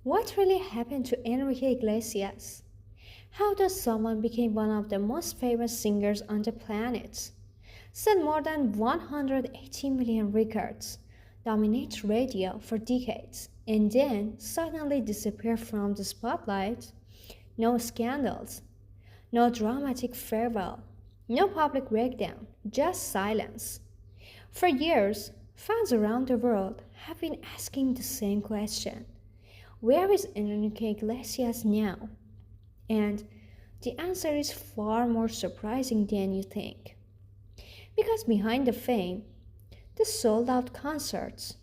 What really happened to Enrique Iglesias? How does someone become one of the most famous singers on the planet? Sell more than 180 million records, dominate radio for decades, and then suddenly disappear from the spotlight? No scandals, no dramatic farewell, no public breakdown, just silence. For years, fans around the world have been asking the same question. Where is Enrique Iglesias now? And the answer is far more surprising than you think. Because behind the fame, the sold out concerts,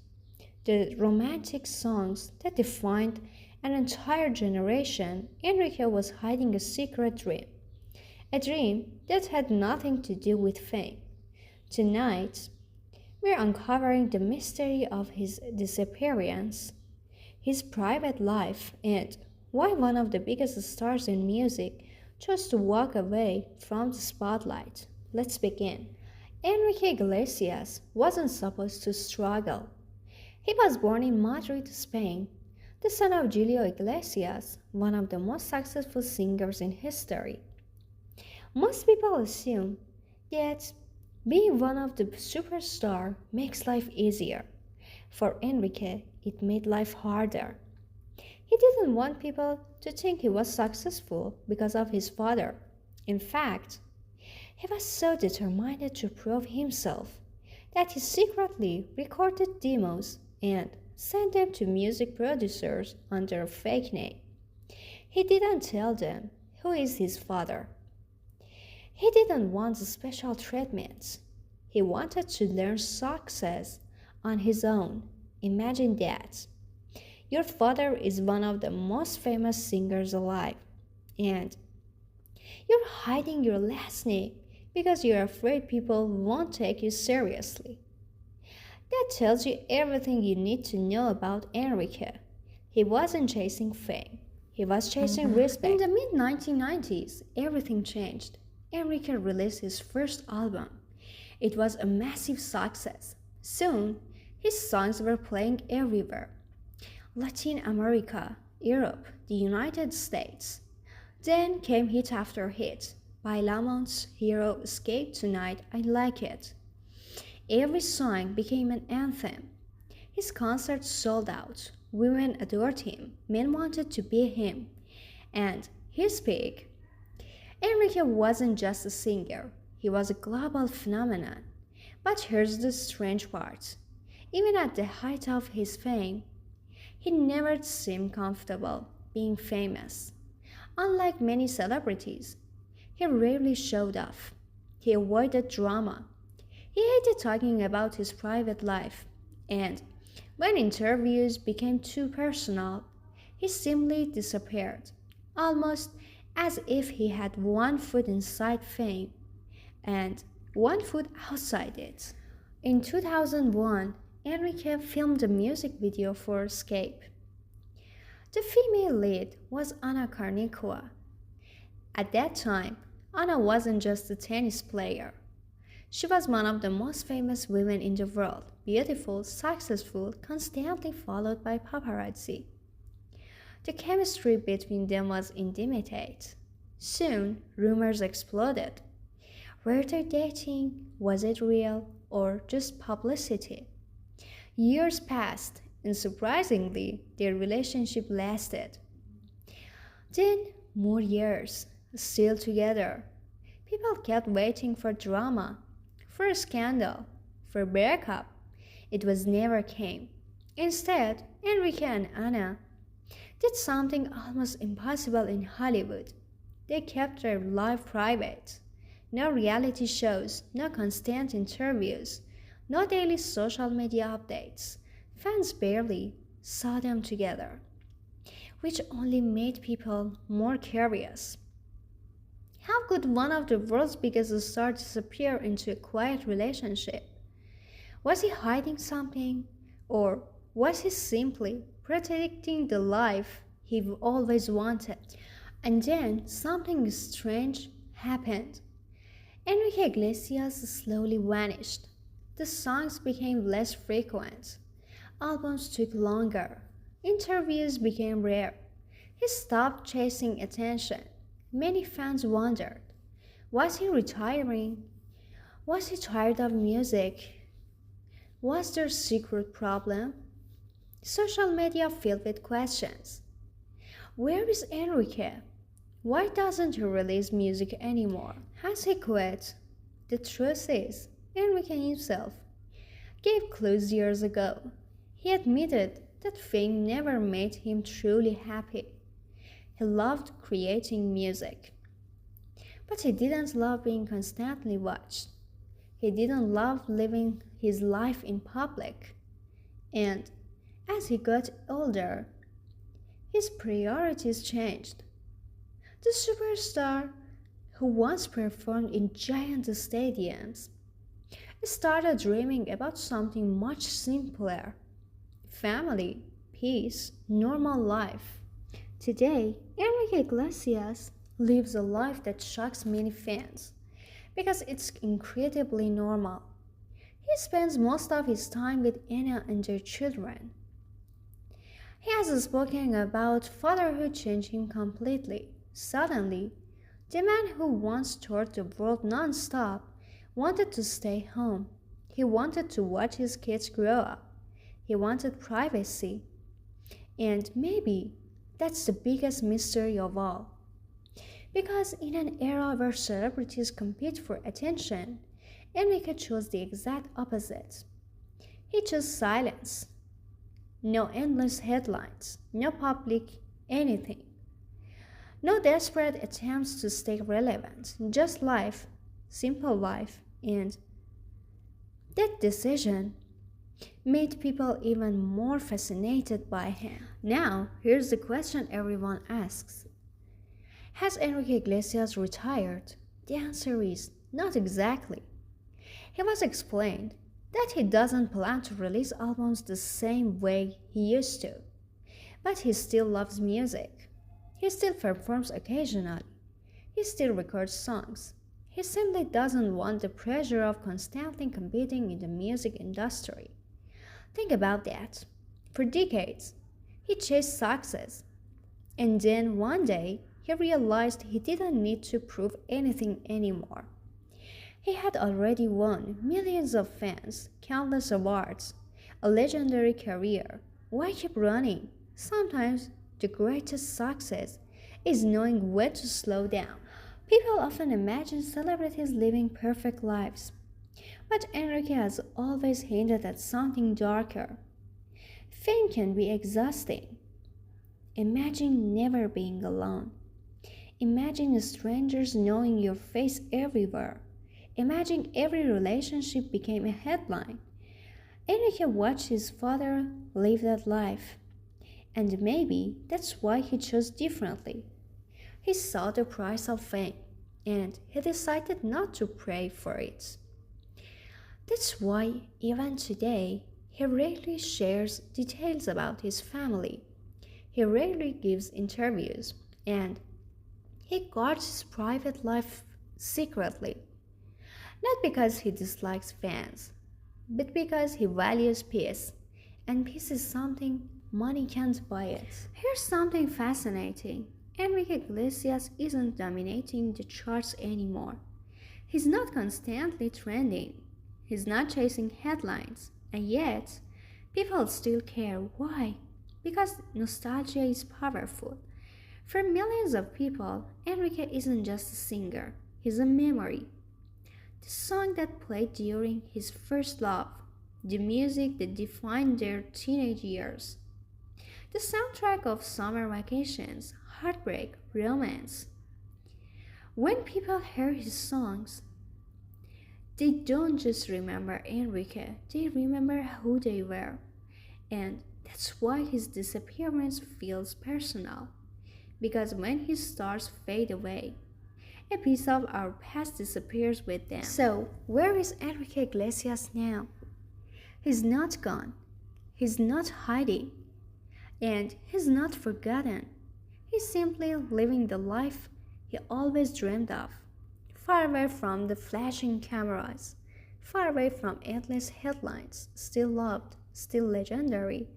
the romantic songs that defined an entire generation, Enrique was hiding a secret dream. A dream that had nothing to do with fame. Tonight, we're uncovering the mystery of his disappearance, his private life, and why one of the biggest stars in music chose to walk away from the spotlight. Let's begin. Enrique Iglesias wasn't supposed to struggle. He was born in Madrid, Spain, the son of Julio Iglesias, one of the most successful singers in history. Most people assume that being one of the superstars makes life easier. For Enrique, it made life harder. He didn't want people to think he was successful because of his father. In fact, he was so determined to prove himself that he secretly recorded demos and sent them to music producers under a fake name. He didn't tell them who is his father. He didn't want special treatments. He wanted to learn success on his own. Imagine that. Your father is one of the most famous singers alive, and you're hiding your last name because you're afraid people won't take you seriously. That tells you everything you need to know about Enrique. He wasn't chasing fame. He was chasing respect. In the mid-1990s, everything changed. Enrique released his first album. It was a massive success. Soon, his songs were playing everywhere. Latin America, Europe, the United States. Then came hit after hit. Bailamos, Hero, Escape Tonight, I Like It. Every song became an anthem. His concerts sold out. Women adored him. Men wanted to be him. And his peak. Enrique wasn't just a singer. He was a global phenomenon. But here's the strange part. Even at the height of his fame, he never seemed comfortable being famous. Unlike many celebrities, he rarely showed off. He avoided drama. He hated talking about his private life. And when interviews became too personal, he simply disappeared, almost as if he had one foot inside fame and one foot outside it. In 2001, Enrique filmed a music video for Escape. The female lead was Anna Kournikova. At that time, Anna wasn't just a tennis player. She was one of the most famous women in the world, beautiful, successful, constantly followed by paparazzi. The chemistry between them was intimate. Soon, rumors exploded. Were they dating? Was it real? Or just publicity? Years passed, and surprisingly, their relationship lasted. Then, more years, still together. People kept waiting for drama, for a scandal, for a breakup. It was never came. Instead, Enrique and Anna did something almost impossible in Hollywood. They kept their life private. No reality shows, no constant interviews, no daily social media updates. Fans barely saw them together, which only made people more curious. How could one of the world's biggest stars disappear into a quiet relationship? Was he hiding something? Or was he simply protecting the life he always wanted? And then something strange happened. Enrique Iglesias slowly vanished. The songs became less frequent. Albums took longer. Interviews became rare. He stopped chasing attention. Many fans wondered, was he retiring? Was he tired of music? Was there a secret problem? Social media filled with questions. Where is Enrique? Why doesn't he release music anymore? Has he quit? The truth is, Enrique himself gave clues years ago. He admitted that fame never made him truly happy. He loved creating music, but he didn't love being constantly watched. He didn't love living his life in public. And as he got older, his priorities changed. The superstar who once performed in giant stadiums started dreaming about something much simpler: family, peace, normal life. Today, Enrique Iglesias lives a life that shocks many fans because it's incredibly normal. He spends most of his time with Anna and their children. He has spoken about fatherhood changing him completely. Suddenly, the man who once toured the world non-stop wanted to stay home. He wanted to watch his kids grow up. He wanted privacy. And maybe that's the biggest mystery of all. Because in an era where celebrities compete for attention, Enrique chose the exact opposite. He chose silence. No endless headlines, no public anything. No desperate attempts to stay relevant, just life, simple life, and that decision made people even more fascinated by him. Now, here's the question everyone asks. Has Enrique Iglesias retired? The answer is not exactly. He was explained that he doesn't plan to release albums the same way he used to, but he still loves music. He still performs occasionally. He still records songs. He simply doesn't want the pressure of constantly competing in the music industry. Think about that. For decades, he chased success. And then one day, he realized he didn't need to prove anything anymore. He had already won millions of fans, countless awards, a legendary career. Why keep running? Sometimes the greatest success is knowing when to slow down. People often imagine celebrities living perfect lives, but Enrique has always hinted at something darker. Fame can be exhausting. Imagine never being alone. Imagine strangers knowing your face everywhere. Imagine every relationship became a headline. Enrique watched his father live that life, and maybe that's why he chose differently. He saw the price of fame, and he decided not to pray for it. That's why, even today, he rarely shares details about his family. He rarely gives interviews, and he guards his private life secretly. Not because he dislikes fans, but because he values peace, and peace is something money can't buy it. Here's something fascinating. Enrique Iglesias isn't dominating the charts anymore. He's not constantly trending. He's not chasing headlines. And yet, people still care. Why? Because nostalgia is powerful. For millions of people, Enrique isn't just a singer. He's a memory. The song that played during his first love. The music that defined their teenage years. The soundtrack of summer vacations, heartbreak, romance. When people hear his songs, they don't just remember Enrique, they remember who they were. And that's why his disappearance feels personal. Because when his stars fade away, a piece of our past disappears with them. So, where is Enrique Iglesias now? He's not gone. He's not hiding. And he's not forgotten. He's simply living the life he always dreamed of. Far away from the flashing cameras. Far away from endless headlines. Still loved. Still legendary.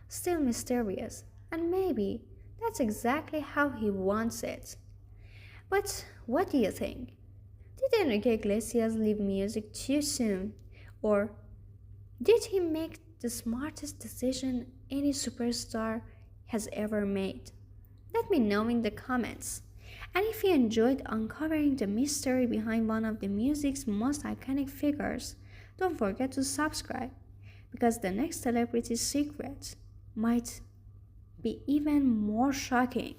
still mysterious, and maybe that's exactly how he wants it. But what do you think? Did Enrique Iglesias leave music too soon? Or did he make the smartest decision any superstar has ever made? Let me know in the comments. And if you enjoyed uncovering the mystery behind one of the music's most iconic figures, don't forget to subscribe because the next celebrity's secret might be even more shocking.